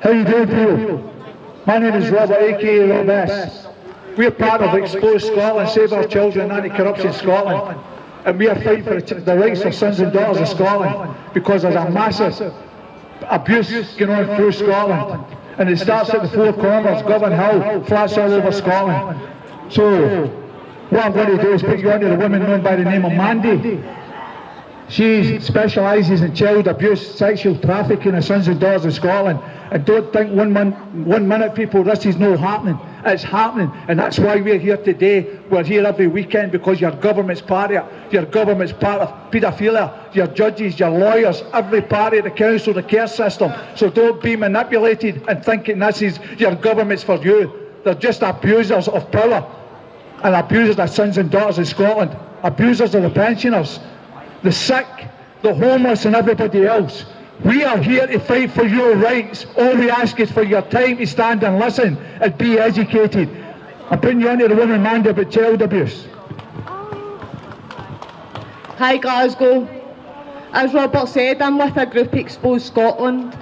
How you doing, people? My name is Robert, aka Rob S. We're part of Expose Scotland, Save Our Children, Anti-Corruption Scotland. And we are fighting for the rights of sons and daughters of Scotland, because there's a massive abuse going on through Scotland. And it starts at the Four Corners, Govan Hill, flats all over Scotland. So, what I'm going to do is put you on to the woman known by the name of Mandy. She specialises in child abuse, sexual trafficking of sons and daughters of Scotland. And don't think one minute, people, this is not happening. It's happening, and that's why we're here today. We're here every weekend because your government's part of it. Your government's part of paedophilia. Your judges, your lawyers, every party, the council, the care system. So don't be manipulated and thinking this is your government's for you. They're just abusers of power and abusers of sons and daughters in Scotland. Abusers of the pensioners, the sick, the homeless and everybody else. We are here to fight for your rights. All we ask is for your time to stand and listen and be educated. I'm putting you on to the woman Mandy about child abuse. Hi Glasgow. As Robert said, I'm with a group Expose Scotland.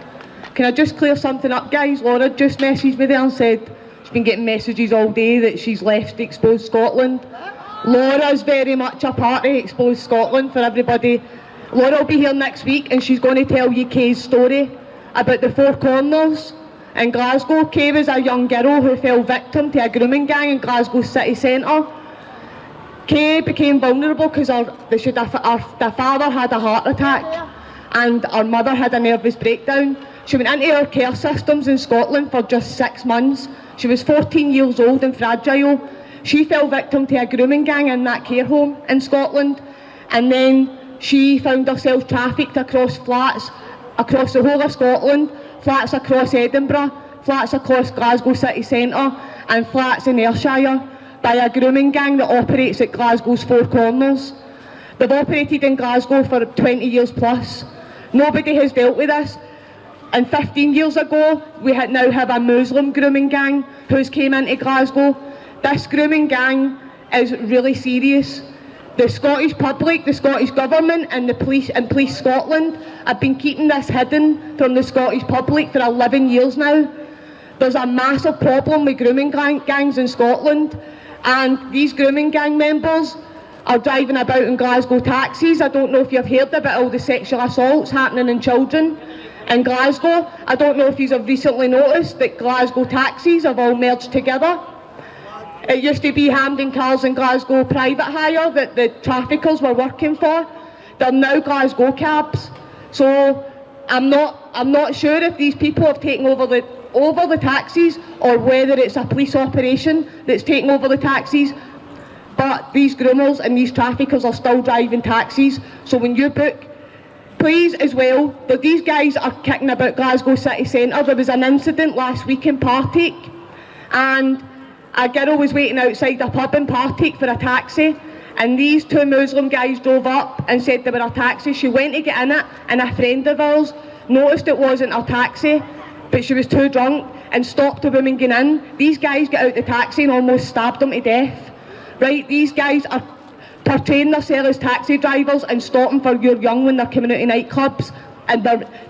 Can I just clear something up, guys? Laura just messaged me there and said she's been getting messages all day that she's left Expose Scotland. Laura's very much a part of Expose Scotland for everybody. Laura will be here next week and she's going to tell you Kay's story about the Four Corners in Glasgow. Kay was a young girl who fell victim to a grooming gang in Glasgow city centre. Kay became vulnerable because her father had a heart attack and her mother had a nervous breakdown. She went into our care systems in Scotland for just 6 months. She was 14 years old and fragile. She fell victim to a grooming gang in that care home in Scotland, and then she found herself trafficked across flats across the whole of Scotland, flats across Edinburgh, flats across Glasgow city centre and flats in Ayrshire by a grooming gang that operates at Glasgow's Four Corners. They've operated in Glasgow for 20 years plus. Nobody has dealt with this. And 15 years ago, we now have a Muslim grooming gang who's came into Glasgow. This grooming gang is really serious. The Scottish public, the Scottish Government and the police and Police Scotland have been keeping this hidden from the Scottish public for 11 years now. There's a massive problem with grooming gangs in Scotland, and these grooming gang members are driving about in Glasgow taxis. I don't know if you've heard about all the sexual assaults happening in children in Glasgow. I don't know if you have recently noticed that Glasgow taxis have all merged together. It used to be Hampden Cars and Glasgow Private Hire that the traffickers were working for. They're now Glasgow cabs. So I'm not sure if these people have taken over the taxis or whether it's a police operation that's taking over the taxis. But these groomers and these traffickers are still driving taxis. So when you book, please as well, that these guys are kicking about Glasgow city centre. There was an incident last week in Partick, and a girl was waiting outside a pub in Partick for a taxi, and these two Muslim guys drove up and said they were a taxi. She went to get in it, and a friend of ours noticed it wasn't a taxi, but she was too drunk and stopped the woman getting in. These guys got out the taxi and almost stabbed them to death. Right, these guys are portraying themselves as taxi drivers and stopping for your young when they're coming out of nightclubs. And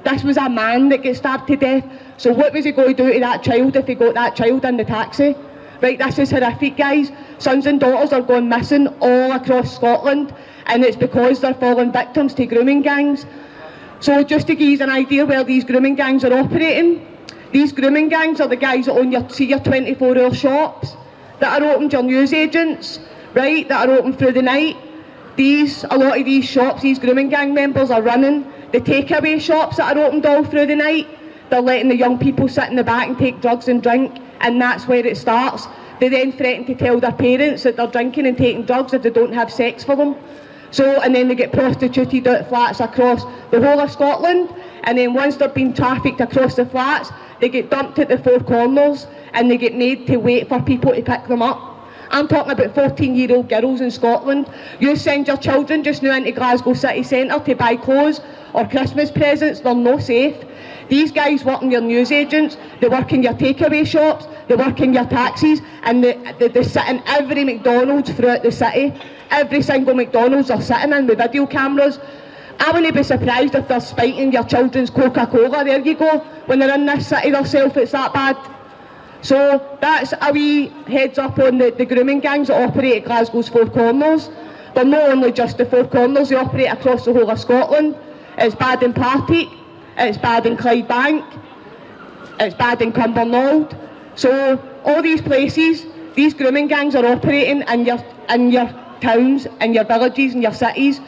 this was a man that gets stabbed to death. So what was he going to do to that child if he got that child in the taxi? Right, this is horrific, guys. Sons and daughters are going missing all across Scotland, and it's because they're falling victims to grooming gangs. So just to give you an idea where these grooming gangs are operating, these grooming gangs are the guys that own your 24-hour shops, that are open, your newsagents, right, that are open through the night. A lot of these shops, these grooming gang members are running the takeaway shops that are opened all through the night. They're letting the young people sit in the back and take drugs and drink, and that's where it starts. They then threaten to tell their parents that they're drinking and taking drugs if they don't have sex for them. And then they get prostituted out flats across the whole of Scotland, and then once they've been trafficked across the flats, they get dumped at the Four Corners and they get made to wait for people to pick them up. I'm talking about 14-year-old girls in Scotland. You send your children just now into Glasgow city centre to buy clothes or Christmas presents, they're no safe. These guys work in your newsagents, they work in your takeaway shops, they work in your taxis, and they sit in every McDonald's throughout the city. Every single McDonald's are sitting in with video cameras. I wouldn't be surprised if they're spiking your children's Coca-Cola, there you go, when they're in this city themselves, it's that bad. So that's a wee heads up on the grooming gangs that operate at Glasgow's Four Corners. They're not only just the Four Corners, they operate across the whole of Scotland. It's bad in Partick, it's bad in Clydebank, it's bad in Cumbernauld. So all these places, these grooming gangs are operating in your towns, in your villages, in your cities.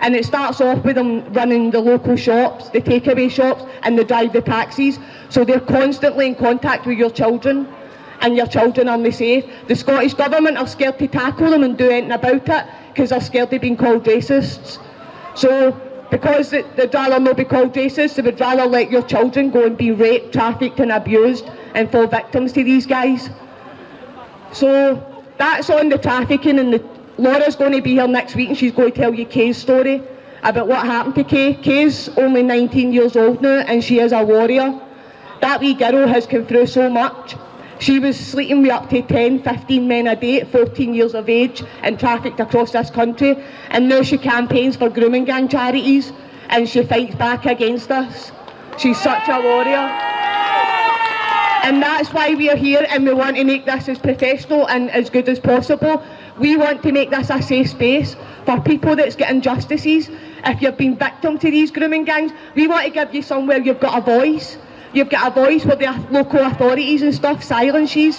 And it starts off with them running the local shops, the takeaway shops, and they drive the taxis. So they're constantly in contact with your children, and your children aren't safe. The Scottish Government are scared to tackle them and do anything about it, because they're scared of being called racists. So because they'd rather not be called racist, they would rather let your children go and be raped, trafficked and abused and fall victims to these guys. So that's on the trafficking, and Laura's going to be here next week and she's going to tell you Kay's story about what happened to Kay. Kay's only 19 years old now and she is a warrior. That wee girl has come through so much. She was sleeping with up to 10, 15 men a day at 14 years of age and trafficked across this country, and now she campaigns for grooming gang charities and she fights back against us. She's such a warrior. And that's why we are here, and we want to make this as professional and as good as possible. We want to make this a safe space for people that's getting injustices. If you've been victim to these grooming gangs, we want to give you somewhere you've got a voice. You've got a voice where the local authorities and stuff silence you.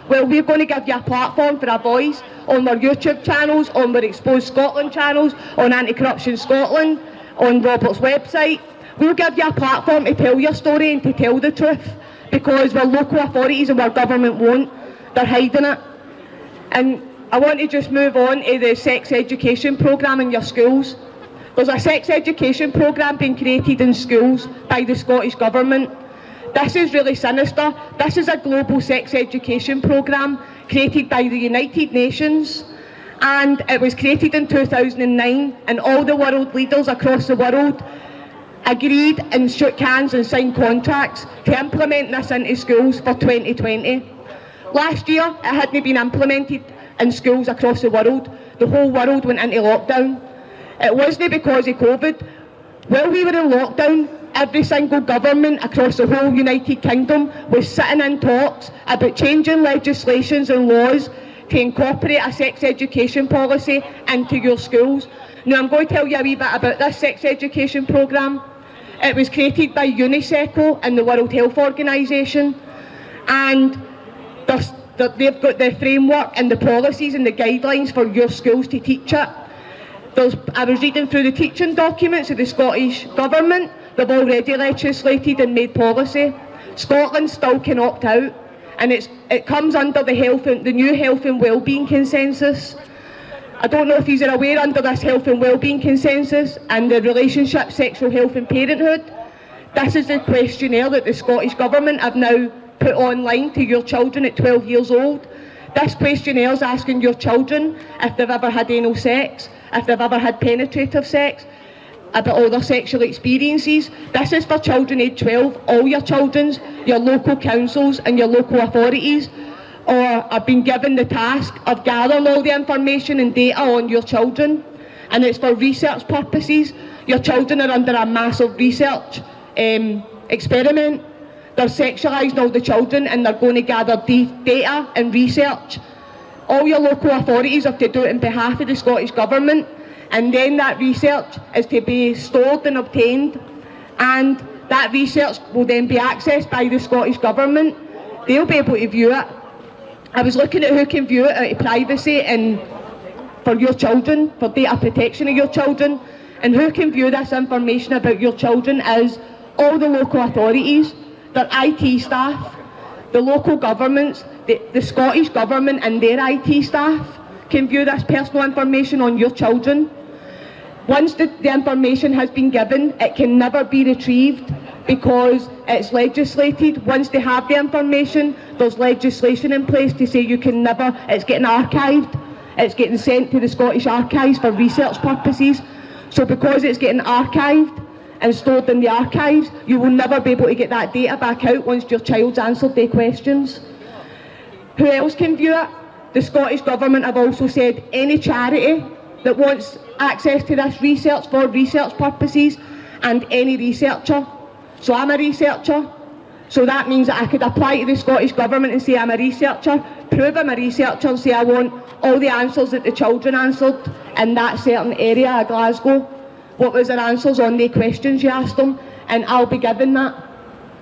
Well, we're going to give you a platform for a voice on our YouTube channels, on our Expose Scotland channels, on Anti-Corruption Scotland, on Robert's website. We'll give you a platform to tell your story and to tell the truth, because our local authorities and our government won't. They're hiding it. And I want to just move on to the sex education programme in your schools. There's a sex education programme being created in schools by the Scottish Government. This is really sinister. This is a global sex education programme created by the United Nations, and it was created in 2009, and all the world leaders across the world agreed and shook hands and signed contracts to implement this into schools for 2020. Last year it hadn't been implemented in schools across the world. The whole world went into lockdown. It wasn't because of COVID. While we were in lockdown, every single government across the whole United Kingdom was sitting in talks about changing legislations and laws to incorporate a sex education policy into your schools. Now I'm going to tell you a wee bit about this sex education programme. It was created by UNICEF and the World Health Organization, and they've got the framework and the policies and the guidelines for your schools to teach it. I was reading through the teaching documents of the Scottish Government. They've already legislated and made policy. Scotland still can opt out, and it comes under the new health and wellbeing consensus. I don't know if you're aware, under this health and wellbeing consensus and the relationship, sexual health and parenthood, this is the questionnaire that the Scottish Government have now put online to your children at 12 years old. This questionnaire is asking your children if they've ever had anal sex, if they've ever had penetrative sex, about all their sexual experiences. This is for children aged 12, all your children's, your local councils and your local authorities have been given the task of gathering all the information and data on your children, and it's for research purposes. Your children are under a massive research experiment. They're sexualising all the children and they're going to gather data and research. All your local authorities have to do it on behalf of the Scottish Government, and then that research is to be stored and obtained, and that research will then be accessed by the Scottish Government. They'll be able to view it. I was looking at who can view it out of privacy and for your children, for data protection of your children, and who can view this information about your children is all the local authorities, their IT staff, the local governments, the Scottish Government and their IT staff can view this personal information on your children. Once the information has been given, it can never be retrieved because it's legislated. Once they have the information, there's legislation in place to say you can never, it's getting archived, it's getting sent to the Scottish Archives for research purposes. So because it's getting archived and stored in the archives, you will never be able to get that data back out once your child's answered their questions. Who else can view it? The Scottish Government have also said any charity that wants access to this research for research purposes, and any researcher. So I'm a researcher, so that means that I could apply to the Scottish Government and say I'm a researcher, prove I'm a researcher and say I want all the answers that the children answered in that certain area of Glasgow. What was their answers on the questions you asked them, and I'll be given that.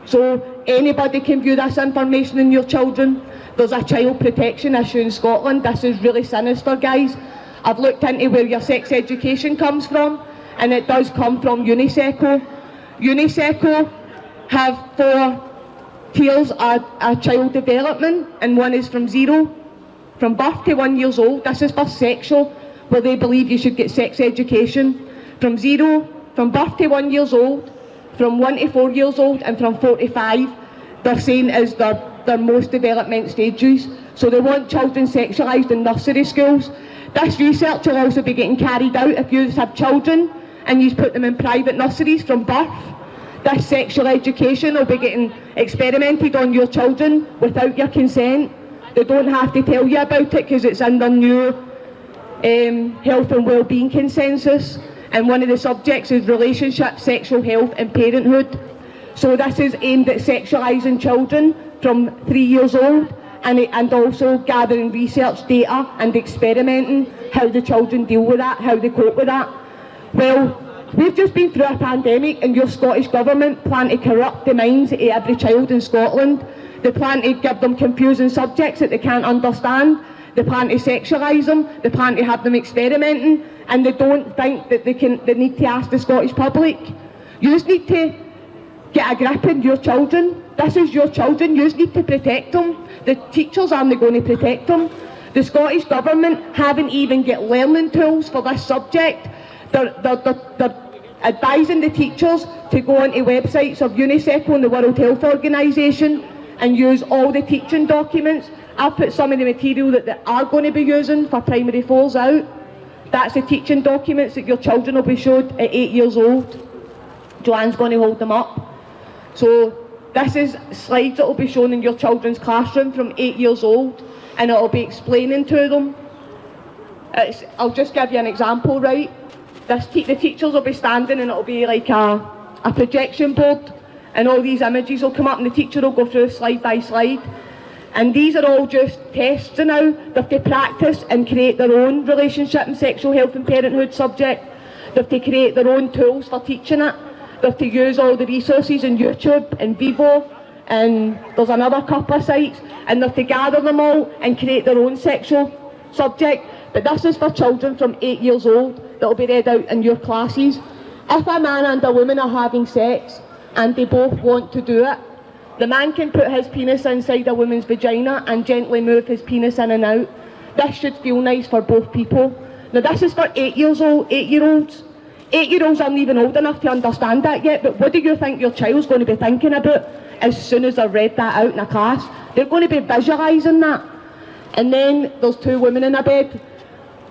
So anybody can view this information in your children. There's a child protection issue in Scotland. This is really sinister, guys. I've looked into where your sex education comes from, and it does come from UNICEF. UNICEF have 4 tiers of child development, and one is from birth to 1 year old. This is for sexual, where they believe you should get sex education. From birth to 1 year old, from 1 to 4 years old, and from 4 to 5, they're saying is their most development stages. So they want children sexualised in nursery schools. This research will also be getting carried out if you have children and you put them in private nurseries from birth. This sexual education will be getting experimented on your children without your consent. They don't have to tell you about it because it's in their new health and wellbeing consensus, and one of the subjects is relationships, sexual health and parenthood. So this is aimed at sexualising children from 3 years old, and also gathering research data and experimenting how the children deal with that, how they cope with that. Well, we've just been through a pandemic, and your Scottish Government plan to corrupt the minds of every child in Scotland. They plan to give them confusing subjects that they can't understand. They plan to sexualise them. They plan to have them experimenting, and they don't think that they need to ask the Scottish public. You just need to get a grip on your children. This is your children. You just need to protect them. The teachers aren't going to protect them. The Scottish Government haven't even got learning tools for this subject. They're advising the teachers to go onto websites of UNICEF and the World Health Organisation and use all the teaching documents. I've put some of the material that they are going to be using for primary 4s out. That's the teaching documents that your children will be showed at 8 years old. Joanne's going to hold them up. So this is slides that will be shown in your children's classroom from 8 years old, and it will be explaining to them. I'll just give you an example, right? The teachers will be standing, and it will be like a projection board, and all these images will come up, and the teacher will go through slide by slide. And these are all just tests now. They have to practice and create their own relationship and sexual health and parenthood subject. They have to create their own tools for teaching it. They have to use all the resources on YouTube and Vivo, and there's another couple of sites, and they have to gather them all and create their own sexual subject. But this is for children from 8 years old that will be read out in your classes. If a man and a woman are having sex and they both want to do it, the man can put his penis inside a woman's vagina and gently move his penis in and out. This should feel nice for both people. Now this is for 8-year-olds. 8-year-olds aren't even old enough to understand that yet, but what do you think your child's going to be thinking about as soon as they've read that out in a class? They're going to be visualising that. And then there's 2 women in a bed.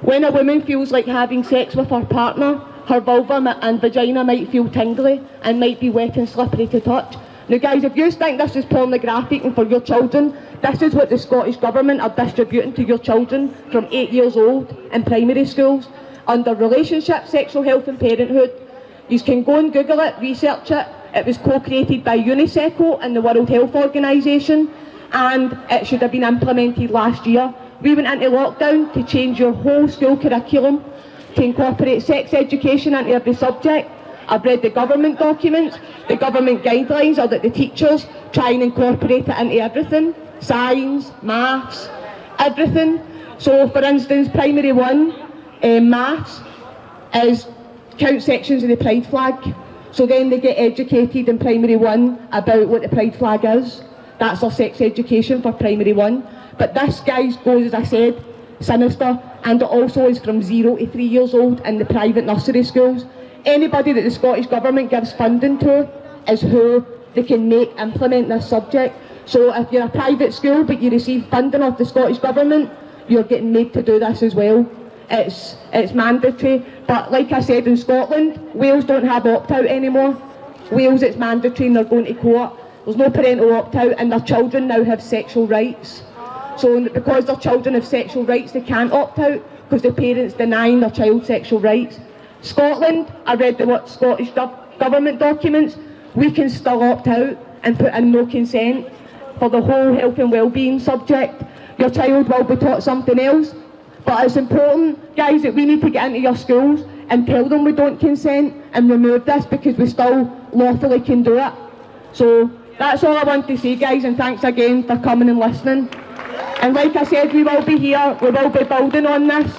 When a woman feels like having sex with her partner, her vulva and vagina might feel tingly and might be wet and slippery to touch. Now guys, if you think this is pornographic and for your children, this is what the Scottish Government are distributing to your children from 8 years old in primary schools under relationship, sexual health and parenthood. You can go and Google it, research it. It was co-created by UNICEF and the World Health Organisation, and it should have been implemented last year. We went into lockdown to change your whole school curriculum to incorporate sex education into every subject. I've read the government documents. The government guidelines are that the teachers try and incorporate it into everything. Science, maths, everything. So for instance, primary 1, maths is count sections of the pride flag. So then they get educated in primary 1 about what the pride flag is. That's our sex education for primary 1. But this, guys, goes, as I said, sinister, and it also is from 0 to 3 years old in the private nursery schools. Anybody that the Scottish Government gives funding to is who they can make implement this subject. So if you're a private school but you receive funding off the Scottish Government, you're getting made to do this as well. It's mandatory. But like I said, in Scotland, Wales don't have opt-out anymore. Wales, it's mandatory and they're going to court. There's no parental opt-out, and their children now have sexual rights. So because their children have sexual rights, they can't opt out. because the parents denying their child sexual rights. Scotland, I read what Scottish government documents, we can still opt out and put in no consent for the whole health and well-being subject. Your child will be taught something else, but it's important, guys, that we need to get into your schools and tell them we don't consent and remove this, because we still lawfully can do it. So that's all I want to say, guys, and thanks again for coming and listening. And like I said, we will be here, we will be building on this.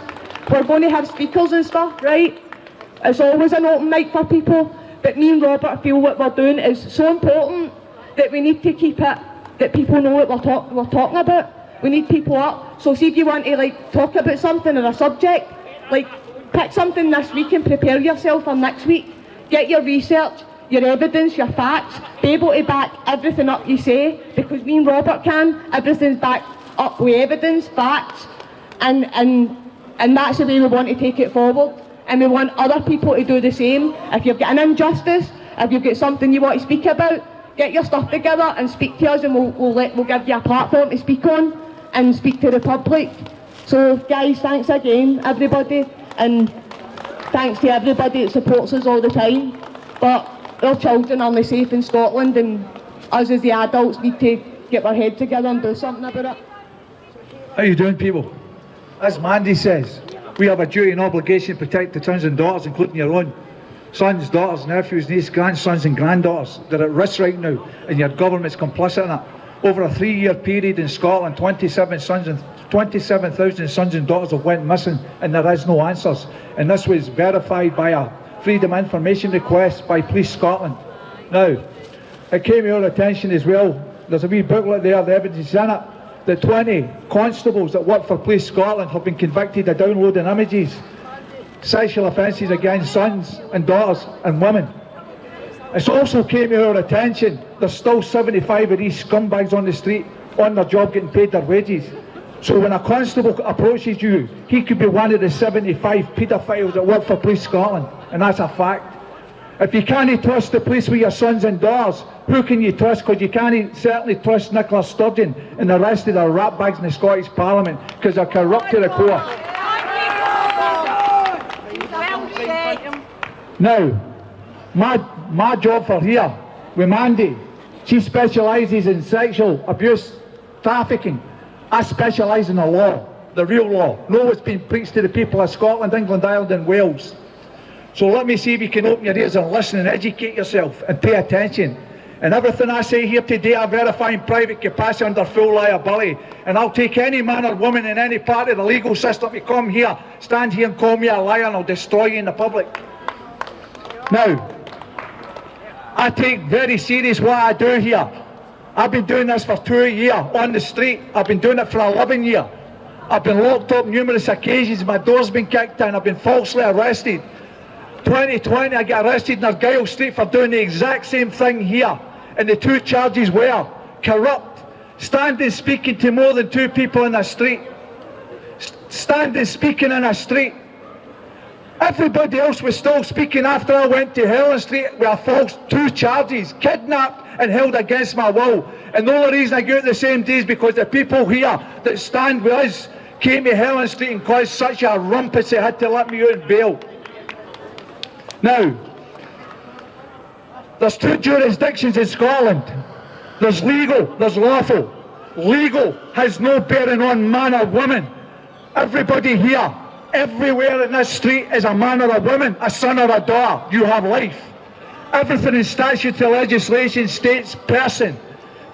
We're going to have speakers and stuff, right? It's always an open mic for people, but me and Robert feel what we're doing is so important that we need to keep it, that people know what we're talking about. We need people up. So see if you want to talk about something or a subject, pick something this week and prepare yourself for next week. Get your research, your evidence, your facts, be able to back everything up you say, because me and Robert can. Everything's backed up with evidence, facts, and that's the way we want to take it forward. And we want other people to do the same. If you've got an injustice, if you've got something you want to speak about, get your stuff together and speak to us, and we'll give you a platform to speak on and speak to the public. So guys, thanks again, everybody, and thanks to everybody that supports us all the time. But our children are only safe in Scotland, and us as the adults need to get our head together and do something about it. How you doing, people? As Mandy says, we have a duty and obligation to protect the sons and daughters, including your own sons, daughters, nephews, nieces, grandsons and granddaughters. They're at risk right now, and your government's complicit in it. Over a 3-year period in Scotland, 27,000 sons and daughters have went missing, and there is no answers. And this was verified by a Freedom of Information request by Police Scotland. Now, it came to our attention as well, there's a wee booklet there, the evidence is in it, that 20 constables that work for Police Scotland have been convicted of downloading images, sexual offences against sons and daughters and women. It also came to our attention there's still 75 of these scumbags on the street on their job getting paid their wages. So when a constable approaches you, he could be one of the 75 paedophiles that work for Police Scotland, and that's a fact. If you can't trust the police with your sons and daughters, who can you trust? Because you can't certainly trust Nicola Sturgeon and the rest of the ratbags in the Scottish Parliament, because they're corrupt to the core. Now, my job for here with Mandy, she specialises in sexual abuse, trafficking. I specialise in the law, the real law. Know what's been preached to the people of Scotland, England, Ireland and Wales. So let me see if you can open your ears and listen and educate yourself and pay attention. And everything I say here today I verify in private capacity under full liability. And I'll take any man or woman in any part of the legal system to come here, stand here and call me a liar, and I'll destroy you in the public. Now, I take very serious what I do here. I've been doing this for 2 years on the street. I've been doing it for 11 years. I've been locked up numerous occasions. My door's been kicked in. I've been falsely arrested. 2020 I got arrested in Argyll Street for doing the exact same thing here. And the 2 charges were corrupt, standing speaking to more than 2 people in a street, standing speaking in a street. Everybody else was still speaking after I went to Helen Street with a false 2 charges, kidnapped and held against my will. And the only reason I go out the same day is because the people here that stand with us came to Helen Street and caused such a rumpus they had to let me out on bail. Now, there's 2 jurisdictions in Scotland. There's legal, there's lawful. Legal has no bearing on man or woman. Everybody here, everywhere in this street is a man or a woman, a son or a daughter. You have life. Everything in statutory legislation states person.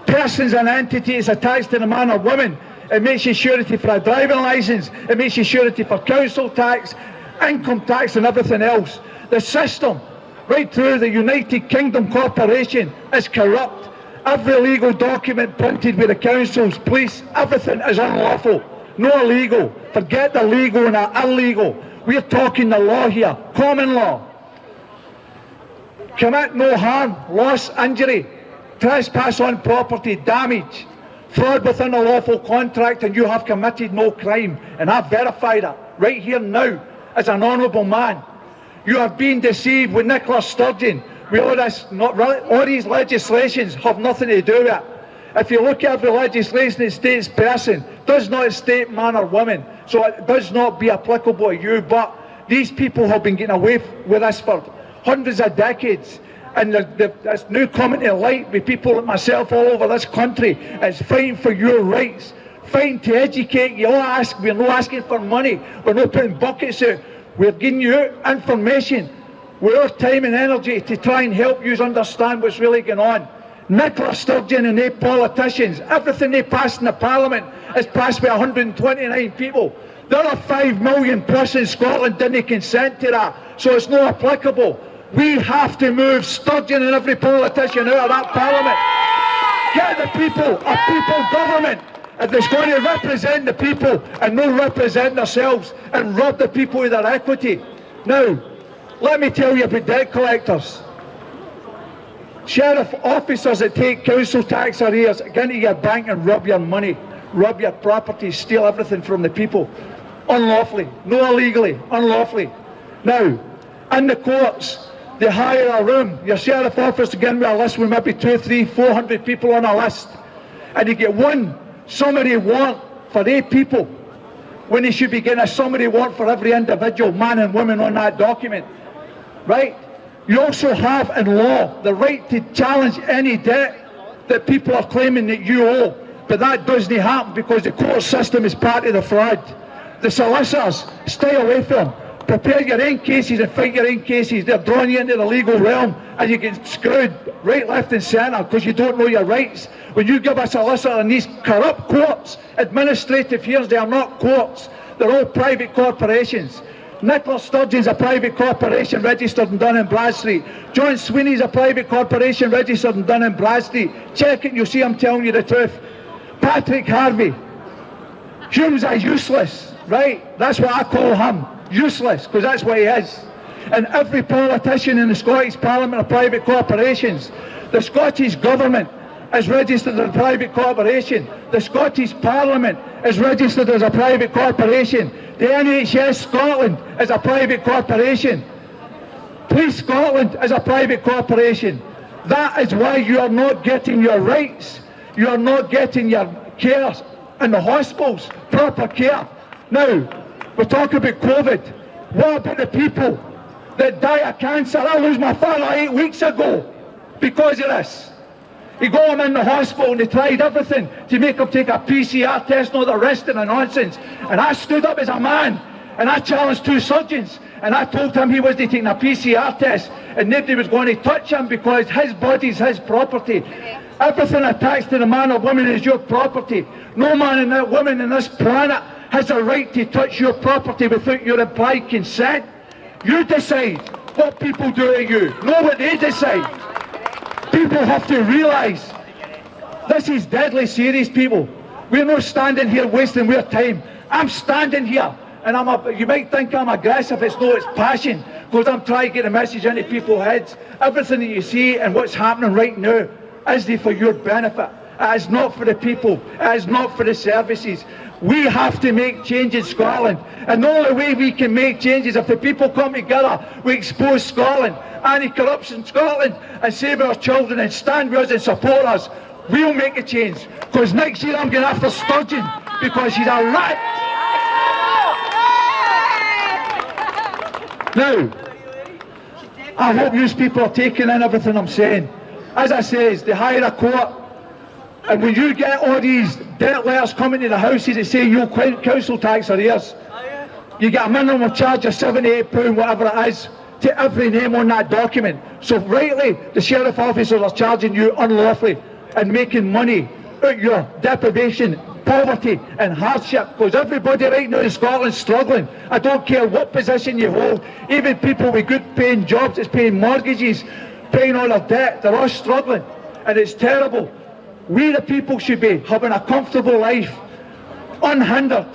Person's an entity is attached to the man or woman. It makes you surety for a driving licence. It makes you surety for council tax, income tax and everything else. The system, right through the United Kingdom Corporation, is corrupt. Every legal document printed with the councils, police, everything is unlawful. No illegal. Forget the legal and the illegal. We're talking the law here, common law. Commit no harm, loss, injury, trespass on property, damage, fraud within a lawful contract, and you have committed no crime. And I've verified it right here now as an honourable man. You have been deceived with Nicola Sturgeon. With all this, all these legislations have nothing to do with it. If you look at every legislation, it states person. does not state man or woman, so it does not be applicable to you, but these people have been getting away with this for hundreds of decades, and there's new coming to light with people like myself all over this country. It's fighting for your rights, fighting to educate you. We're not asking for money, we're not putting buckets out, we're giving you information with our time and energy to try and help you understand what's really going on. Nicola Sturgeon and they politicians, everything they passed in the Parliament is passed by 129 people. There are 5 million plus in Scotland didn't consent to that, so it's not applicable. We have to move Sturgeon and every politician out of that Parliament. Get the people a people government if it's going to represent the people and not represent themselves and rob the people of their equity. Now, let me tell you about debt collectors. Sheriff officers that take council tax arrears, get into your bank and rob your money, rob your property, steal everything from the people. Unlawfully, not illegally, unlawfully. Now, in the courts, they hire a room. Your sheriff officer getting me a list with maybe 200, 300, 400 people on a list. And you get one summary warrant for 8 people, when he should be getting a summary warrant for every individual man and woman on that document. Right? You also have in law the right to challenge any debt that people are claiming that you owe. But that doesn't happen because the court system is part of the fraud. The solicitors, stay away from them. Prepare your own cases and fight your own cases. They're drawing you into the legal realm and you get screwed right, left and centre because you don't know your rights. When you give a solicitor in these corrupt courts, administrative hearings, they are not courts. They're all private corporations. Nicola Sturgeon's a private corporation registered in Dun & Bradstreet. John Sweeney's a private corporation registered in Dun & Bradstreet. Check it, you'll see I'm telling you the truth. Patrick Harvey. Hume's a useless, right? That's what I call him. Useless, because that's what he is. And every politician in the Scottish Parliament are private corporations. The Scottish Government is registered as a private corporation. The Scottish Parliament is registered as a private corporation. The NHS Scotland is a private corporation. Police Scotland is a private corporation. That is why you are not getting your rights. You are not getting your care in the hospitals, proper care. Now, we're talking about COVID. What about the people that die of cancer? I lost my father 8 weeks ago because of this. He got him in the hospital and they tried everything to make him take a PCR test and all the rest of the nonsense. And I stood up as a man and I challenged 2 surgeons and I told him he wasn't taking a PCR test and nobody was going to touch him because his body's his property. Everything attached to the man or woman is your property. No man and no woman on this planet has a right to touch your property without your implied consent. You decide what people do to you, not what they decide. People have to realise this is deadly serious, people. We're not standing here wasting our time. I'm standing here and you might think I'm aggressive, it's no, it's passion, because I'm trying to get a message into people's heads. Everything that you see and what's happening right now is for your benefit. It is not for the people, it is not for the services. We have to make change in Scotland, and the only way we can make changes if the people come together, we expose Scotland, anti-corruption Scotland, and save our children and stand with us and support us. We'll make a change, because next year I'm going after Sturgeon because she's a rat. Now, I hope you people are taking in everything I'm saying. As I says, they hire a court, and when you get all these debt letters coming to the houses that say your council tax arrears, you get a minimum charge of £78, whatever it is, to every name on that document. So rightly, the sheriff officers are charging you unlawfully and making money out your deprivation, poverty and hardship, because everybody right now in Scotland is struggling. I don't care what position you hold, even people with good paying jobs that's paying mortgages, paying all their debt, they're all struggling, and it's terrible. We the people should be having a comfortable life, unhindered,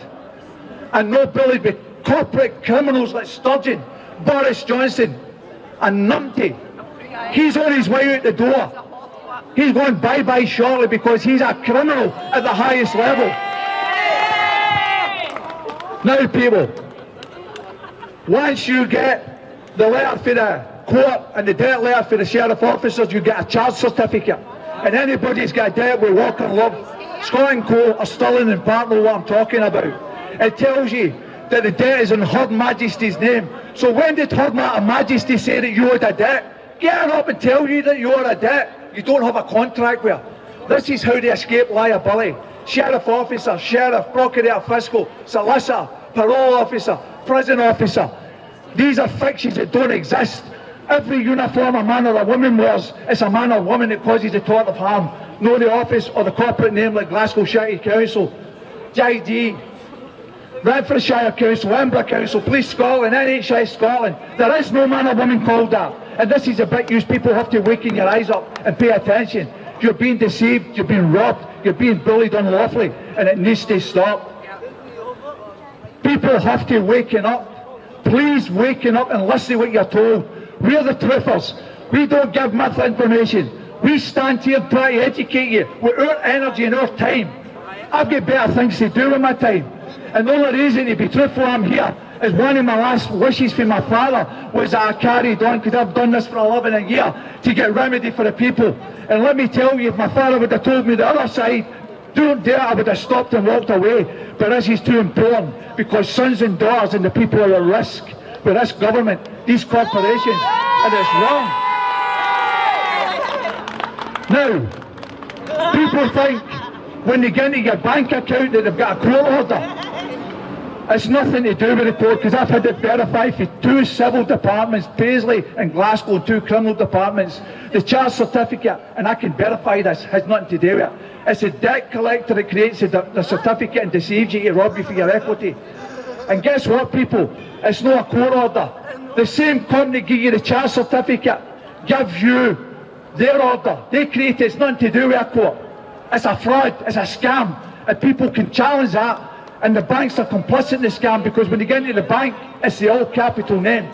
and not bullied with corporate criminals like Sturgeon, Boris Johnson and Numpty. He's on his way out the door. He's going bye-bye shortly because he's a criminal at the highest level. Now people, once you get the letter for the court and the debt letter for the sheriff officers, you get a charge certificate. And anybody who's got a debt will walk in love. Scotland Co are still in part of what I'm talking about. It tells you that the debt is in Her Majesty's name. So when did Her Majesty say that you owed a debt? Get her up and tell you that you owe a debt. You don't have a contract with her. This is how they escape liability. Sheriff officer, sheriff, procurator fiscal, solicitor, parole officer, prison officer. These are fictions that don't exist. Every uniform a man or a woman wears is a man or woman that causes a tort of harm. Know the office or the corporate name like Glasgow City Council, JD, Renfrewshire Council, Edinburgh Council, Police Scotland, NHS Scotland. There is no man or woman called that. And this is a bit used. People have to waken your eyes up and pay attention. You're being deceived, you're being robbed, you're being bullied unlawfully, and it needs to stop. People have to waken up. Please waken up and listen to what you're told. We're the truthers. We don't give misinformation. We stand here and try to educate you with our energy and our time. I've got better things to do with my time. And the only reason to be truthful I'm here is one of my last wishes for my father was that I carried on, because I've done this for 11 a year to get remedy for the people. And let me tell you, if my father would have told me the other side, don't dare, I would have stopped and walked away. But this is too important, because sons and daughters and the people are at risk with this government, these corporations, and it's wrong. Now, people think when they get into your bank account that they've got a court order. It's nothing to do with the court, because I've had it verified for 2 civil departments, Paisley and Glasgow, and 2 criminal departments. The charge certificate, and I can verify this, has nothing to do with it. It's a debt collector that creates the certificate and deceives you to rob you for your equity. And guess what, people? It's not a court order. The same company give you the charge certificate, gives you their order. They create it. It's nothing to do with a court. It's a fraud. It's a scam. And people can challenge that. And the banks are complicit in the scam, because when you get into the bank, it's the all capital name.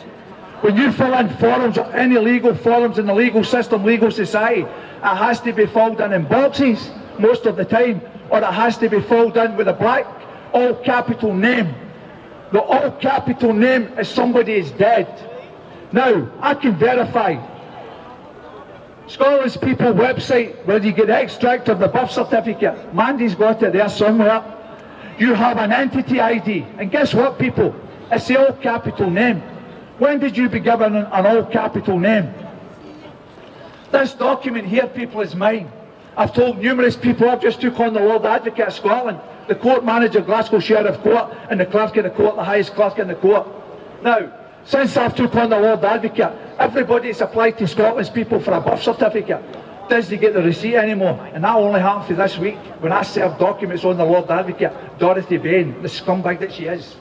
When you fill in forms or any legal forms in the legal system, legal society, it has to be filled in boxes most of the time, or it has to be filled in with a black all capital name. The all capital name is somebody is dead. Now, I can verify. Scotland's People website, where you get the extract of the birth certificate. Mandy's got it there somewhere. You have an entity ID. And guess what, people? It's the all capital name. When did you be given an all capital name? This document here, people, is mine. I've told numerous people. I've just took on the Lord Advocate of Scotland, the court manager, Glasgow Sheriff Court, and the clerk of the court, the highest clerk in the court. Now, since I've took on the Lord Advocate, everybody that's applied to Scotland's People for a birth certificate doesn't get the receipt anymore. And that only happened for this week, when I served documents on the Lord Advocate, Dorothy Bain, the scumbag that she is.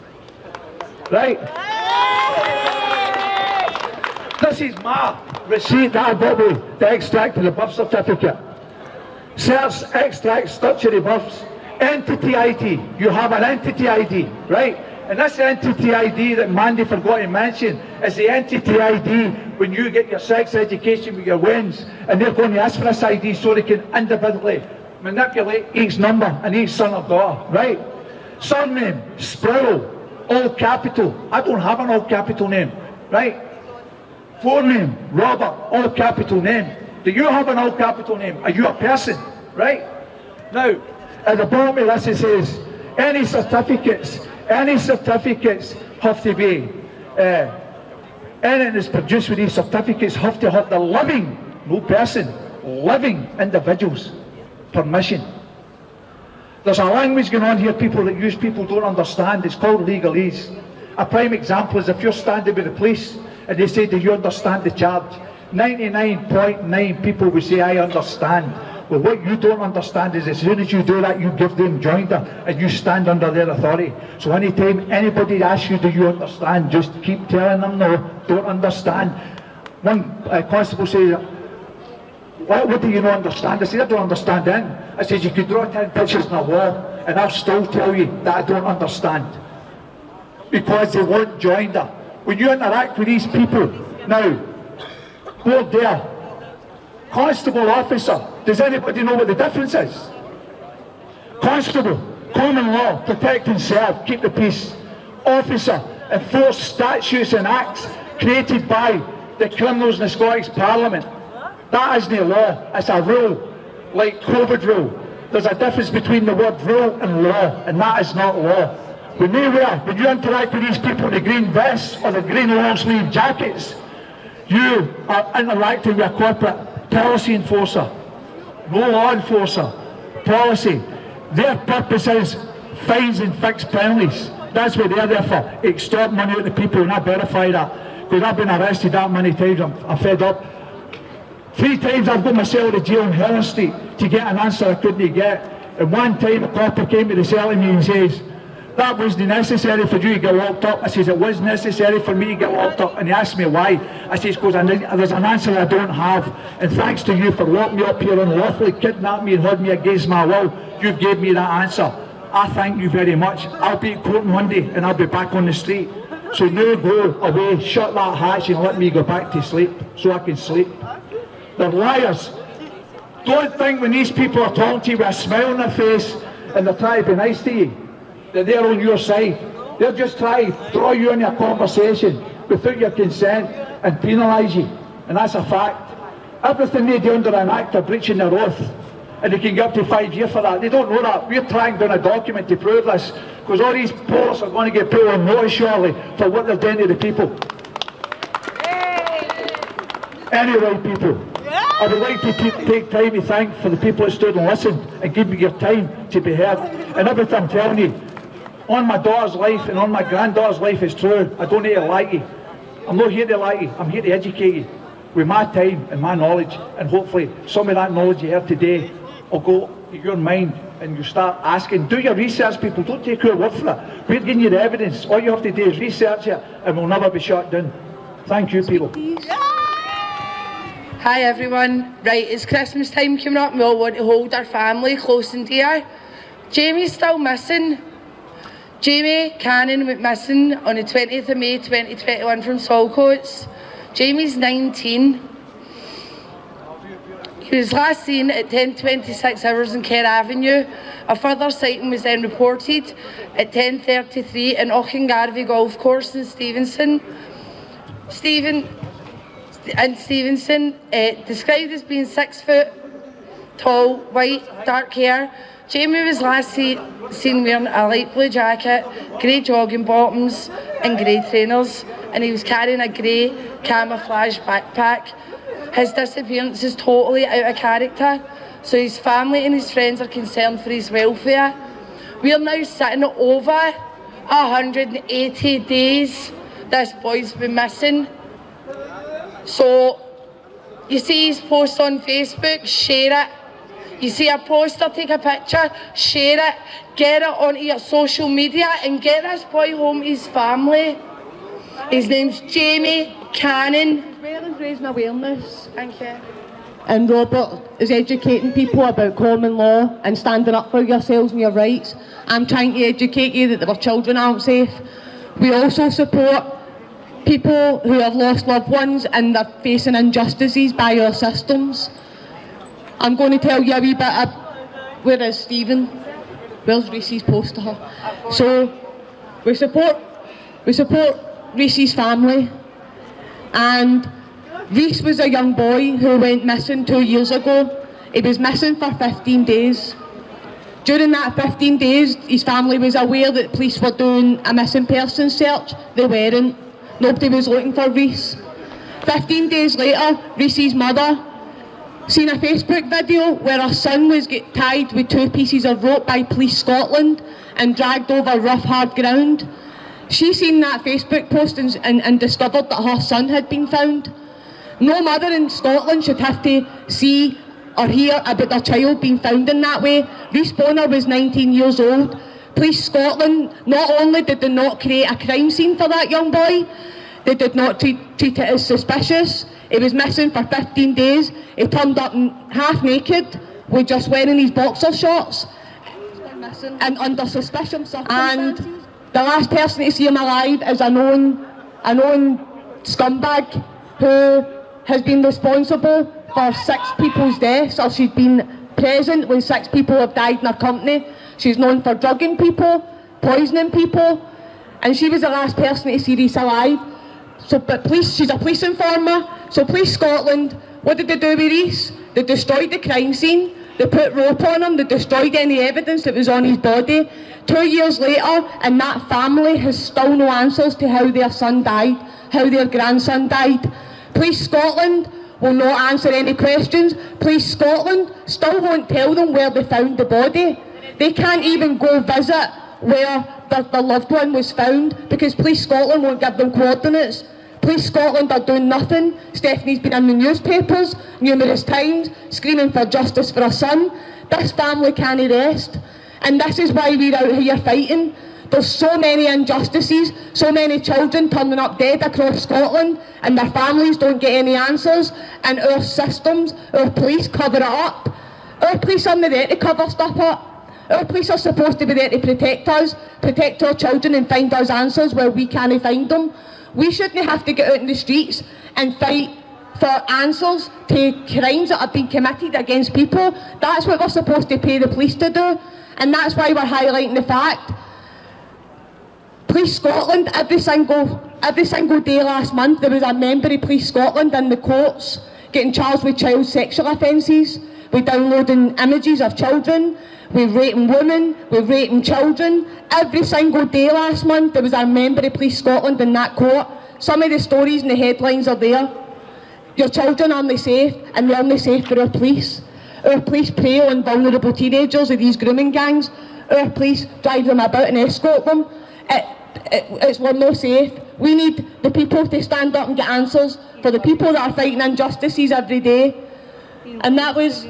Right? This is my receipt that I got with the extract of the birth certificate. Search extract statutory births. Entity ID. You have an entity ID, right? And this entity ID that Mandy forgot to mention is the entity ID when you get your sex education with your WINs, and they're going to ask for this ID so they can individually manipulate each number and each son or daughter, right? Surname, Sproul, all capital. I don't have an all capital name, right? Forename, Robert, all capital name. Do you have an all capital name? Are you a person, right? Now, at the bottom of this it says, any certificates have to be, anything that's produced with these certificates have to have the living, no person, living individuals' permission. There's a language going on here, people, that use people don't understand. It's called legalese. A prime example is if you're standing with the police and they say, do you understand the charge? 99.9 people will say, I understand. Well, what you don't understand is as soon as you do that, you give them joinder and you stand under their authority. So anytime anybody asks you, do you understand, just keep telling them no, don't understand. One constable says, what do you not understand? I said, I don't understand then. I said, you could draw 10 pictures on a wall and I'll still tell you that I don't understand. Because they want joinder. When you interact with these people, now, go there. Constable, officer, does anybody know what the difference is? Constable, common law, protect and serve, keep the peace. Officer, enforce statutes and acts created by the criminals in the Scottish Parliament. That isn't a law, it's a rule, like COVID rule. there's a difference between the word rule and law, and that is not law. When you interact with these people in the green vests or the green long sleeve jackets, you are interacting with a corporate policy enforcer, no law enforcer, policy. Their purpose is fines and fixed penalties. That's what they're there for, extort money out of the people, and I verify that, because I've been arrested that many times, I'm fed up. 3 times I've got myself to jail in Helen Street to get an answer I couldn't get. And one time a copper came to the cell to me and says, that wasn't necessary for you to get locked up. I says, it was necessary for me to get locked up. And he asked me why. I says, because there's an answer I don't have. And thanks to you for locking me up here unlawfully, kidnapping me and holding me against my will, you gave me that answer. I thank you very much. I'll be at court on Monday and I'll be back on the street. So now go away, shut that hatch and let me go back to sleep so I can sleep. They're liars. Don't think when these people are talking to you with a smile on their face and they're trying to be nice to you, that they're on your side. They're just trying to draw you into a conversation without your consent and penalise you. And that's a fact. Everything they do under an act of breaching their oath. And they can get up to 5 years for that. They don't know that. We're trying down a document to prove this, because all these posts are going to get put on notice shortly for what they're doing to the people. Anyway, people, I would like to take time to thank for the people that stood and listened and gave me your time to be heard. And everything I'm telling you, on my daughter's life and on my granddaughter's life is true. I don't need to lie to you. I'm not here to lie to you. I'm here to educate you with my time and my knowledge. And hopefully some of that knowledge you heard today will go to your mind and you start asking. Do your research, people. Don't take our word for it. We're giving you the evidence. All you have to do is research it and we'll never be shut down. Thank you, people. Hi everyone. Right, it's Christmas time coming up and we all want to hold our family close and dear. Jamie's still missing. Jamie Cannon went missing on the 20th of May 2021 from Saltcoats. Jamie's 19. He was last seen at 10:26 hours in Kerr Avenue. A further sighting was then reported at 10:33 in Auchengarvey Golf Course in Stevenson. Stevenson, described as being 6 foot tall, white, dark hair. Jamie was last seen wearing a light blue jacket, grey jogging bottoms and grey trainers, and he was carrying a grey camouflage backpack. His disappearance is totally out of character, so his family and his friends are concerned for his welfare. We are now sitting at over 180 days this boy's been missing. So, you see his post on Facebook, share it. You see a poster, take a picture, share it, get it onto your social media and get this boy home to his family. His name's Jamie Cannon. As well as raising awareness. Thank you. And Robert is educating people about common law and standing up for yourselves and your rights. I'm trying to educate you that our children aren't safe. We also support people who have lost loved ones and they're facing injustices by our systems. I'm going to tell you a wee bit of, where is Stephen? Where's Reese's poster? So we support Reese's family, and Reese was a young boy who went missing 2 years ago. He was missing for 15 days. During that 15 days, his family was aware that police were doing a missing person search. They weren't. Nobody was looking for Reese. 15 days later, Reese's mother seen a Facebook video where her son was tied with 2 pieces of rope by Police Scotland and dragged over rough, hard ground. She seen that Facebook post and discovered that her son had been found. No mother in Scotland should have to see or hear about their child being found in that way. Reese Bonner was 19 years old. Police Scotland, not only did they not create a crime scene for that young boy, they did not treat it as suspicious. He was missing for 15 days. He turned up half naked with just wearing his boxer shorts and under suspicion circumstances. And the last person to see him alive is a known scumbag who has been responsible for 6 people's deaths, or she's been present when 6 people have died in her company. She's known for drugging people, poisoning people, and she was the last person to see Reese alive. So, but she's a police informer. So Police Scotland, what did they do with Reese? They destroyed the crime scene. They put rope on him, they destroyed any evidence that was on his body. 2 years later, and that family has still no answers to how their son died, how their grandson died. Police Scotland will not answer any questions. Police Scotland still won't tell them where they found the body. They can't even go visit where the loved one was found because Police Scotland won't give them coordinates. Police Scotland are doing nothing. Stephanie's been in the newspapers numerous times screaming for justice for her son. This family can't rest, and this is why we're out here fighting. There's so many injustices, so many children turning up dead across Scotland and their families don't get any answers, and our systems, our police cover it up. Our police aren't there to cover stuff up. Our police are supposed to be there to protect us, protect our children and find us answers where we can't find them. We shouldn't have to get out in the streets and fight for answers to crimes that have been committed against people. That's what we're supposed to pay the police to do, and that's why we're highlighting the fact. Police Scotland, every single day last month, there was a member of Police Scotland in the courts getting charged with child sexual offences, with downloading images of children, with raping women, with raping children. Every single day last month, there was a member of Police Scotland in that court. Some of the stories and the headlines are there. Your children are only safe, and they're only safe for our police. Our police prey on vulnerable teenagers of these grooming gangs. Our police drive them about and escort them. We're not safe. We need the people to stand up and get answers for the people that are fighting injustices every day. And that was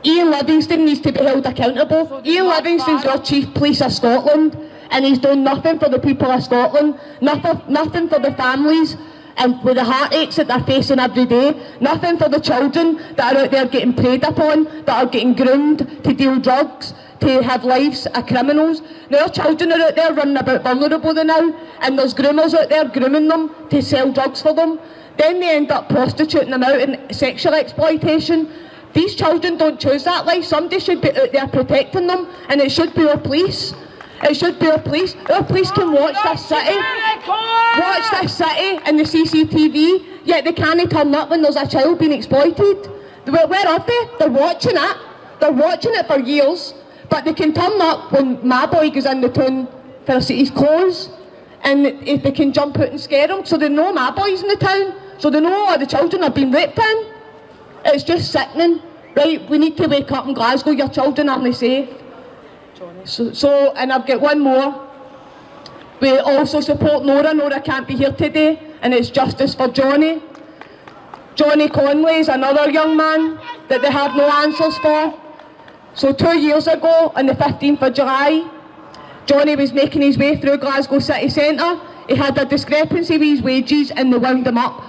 Ian Livingston needs to be held accountable. Ian Livingston's our Chief Police of Scotland, and he's done nothing for the people of Scotland, nothing for the families and with the heartaches that they're facing every day, nothing for the children that are out there getting preyed upon, that are getting groomed to deal drugs, to have lives of criminals. Now our children are out there running about vulnerable now, and there's groomers out there grooming them to sell drugs for them. Then they end up prostituting them out in sexual exploitation. These children don't choose that life. Somebody should be out there protecting them, and it should be our police. It should be our police. Our police can watch this city and the CCTV, yet they can't turn up when there's a child being exploited. Where are they? They're watching it. They're watching it for years, but they can turn up when my boy goes in the town for his clothes, and if they can jump out and scare him, so they know my boy's in the town, so they know all the children are being raped in. It's just sickening. Right, we need to wake up in Glasgow. Your children aren't safe. So, and I've got one more. We also support Nora. Nora can't be here today, and it's justice for Johnny. Johnny Conley is another young man that they have no answers for. So 2 years ago, on the 15th of July, Johnny was making his way through Glasgow city centre. He had a discrepancy with his wages and they wound him up.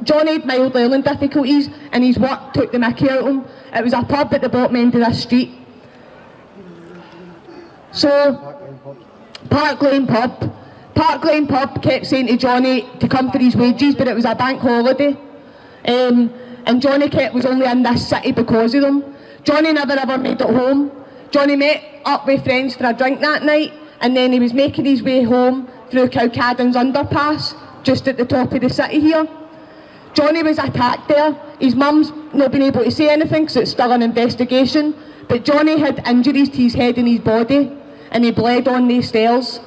Johnny had mild learning difficulties and his work took the mickey out of him. It was a pub at the bottom end of this street. So, Park Lane Pub kept saying to Johnny to come for his wages, but it was a bank holiday. And Johnny was only in this city because of them. Johnny never ever made it home. Johnny met up with friends for a drink that night, and then he was making his way home through Cowcaddon's underpass, just at the top of the city here. Johnny was attacked there. His mum's not been able to say anything because it's still an investigation, but Johnny had injuries to his head and his body, and he bled on these stairs.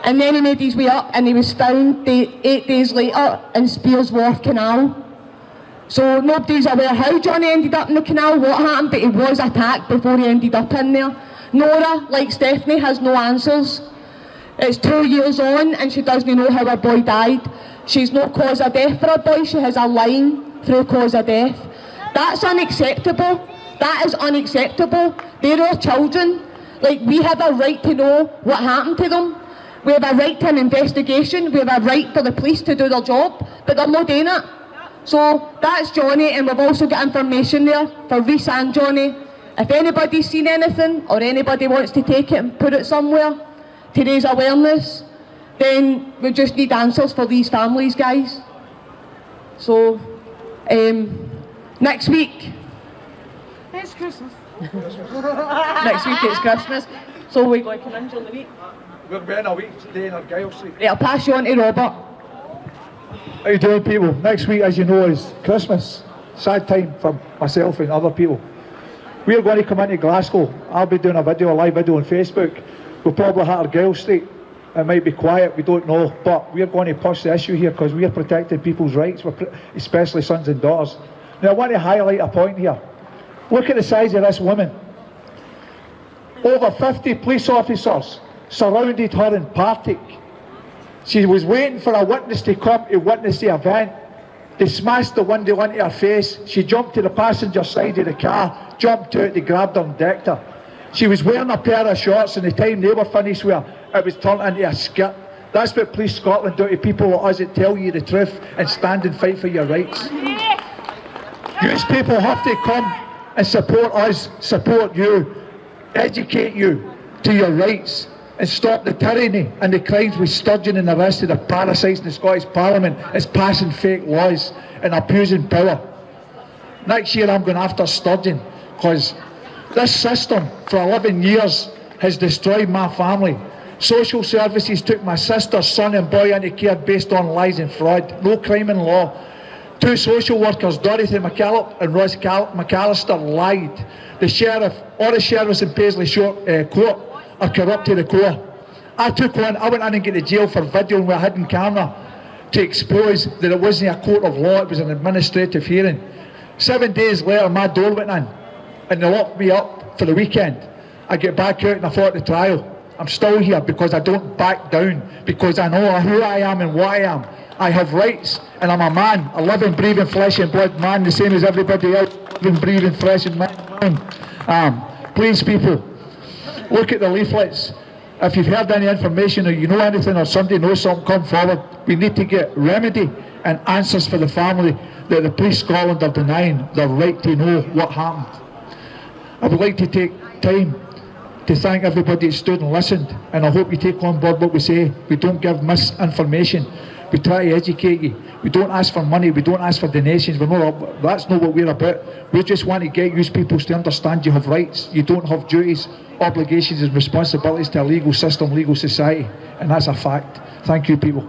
And then he made his way up and he was found 8 days later in Spears Wharf Canal. So nobody's aware how Johnny ended up in the canal, what happened, but he was attacked before he ended up in there. Nora, like Stephanie, has no answers. It's 2 years on and she doesn't know how her boy died. She's no cause of death for her boy, she has a line through cause of death. That's unacceptable. That is unacceptable. They're our children. Like, we have a right to know what happened to them. We have a right to an investigation. We have a right for the police to do their job, but they're not doing it. So that's Johnny, and we've also got information there for Reese and Johnny. If anybody's seen anything or anybody wants to take it and put it somewhere to raise awareness, then we just need answers for these families, guys. So next week, It's Christmas. next week it's Christmas, so we're going to come in during the week. We're going a week today in Argyle Street. Right, I'll pass you on to Robert. How you doing, people? Next week, as you know, is Christmas. Sad time for myself and other people. We're going to come into Glasgow. I'll be doing a live video on Facebook. We'll probably hit our girl street. It might be quiet, we don't know, but we're going to push the issue here because we are protecting people's rights, especially sons and daughters. Now I want to highlight a point here. Look at the size of this woman. Over 50 police officers surrounded her in Partick. She was waiting for a witness to come to witness the event. They smashed the window into her face. She jumped to the passenger side of the car, jumped out, they grabbed her and decked her. She was wearing a pair of shorts, and the time they were finished with her, it was turned into a skirt. That's what Police Scotland do to people like us that tell you the truth and stand and fight for your rights. You people have to come and support us, support you, educate you to your rights, and stop the tyranny and the crimes with Sturgeon and the rest of the parasites in the Scottish Parliament is passing fake laws and abusing power. Next year I'm going after Sturgeon because this system for 11 years has destroyed my family. Social services took my sister, son and boy into care based on lies and fraud. No crime in law. 2 social workers, Dorothy McCallum and Ross McAllister, lied. The sheriff, all the sheriffs in Paisley Court are corrupt to the core. I went in and got to jail for videoing with a hidden camera to expose that it wasn't a court of law, it was an administrative hearing. 7 days later my door went in and they locked me up for the weekend. I get back out and I fought the trial. I'm still here because I don't back down, because I know who I am and what I am. I have rights and I'm a man, a living, breathing, flesh and blood man, the same as everybody else, living, breathing, flesh and man. Please people, look at the leaflets. If you've heard any information or you know anything or somebody knows something, come forward. We need to get remedy and answers for the family that the Police Scotland are denying their right to know what happened. I would like to take time to thank everybody that stood and listened, and I hope you take on board what we say. We don't give misinformation. We try to educate you. We don't ask for money, we don't ask for donations. That's not what we're about. We just want to get you people to understand you have rights. You don't have duties, obligations and responsibilities to a legal system, legal society, and that's a fact. Thank you people.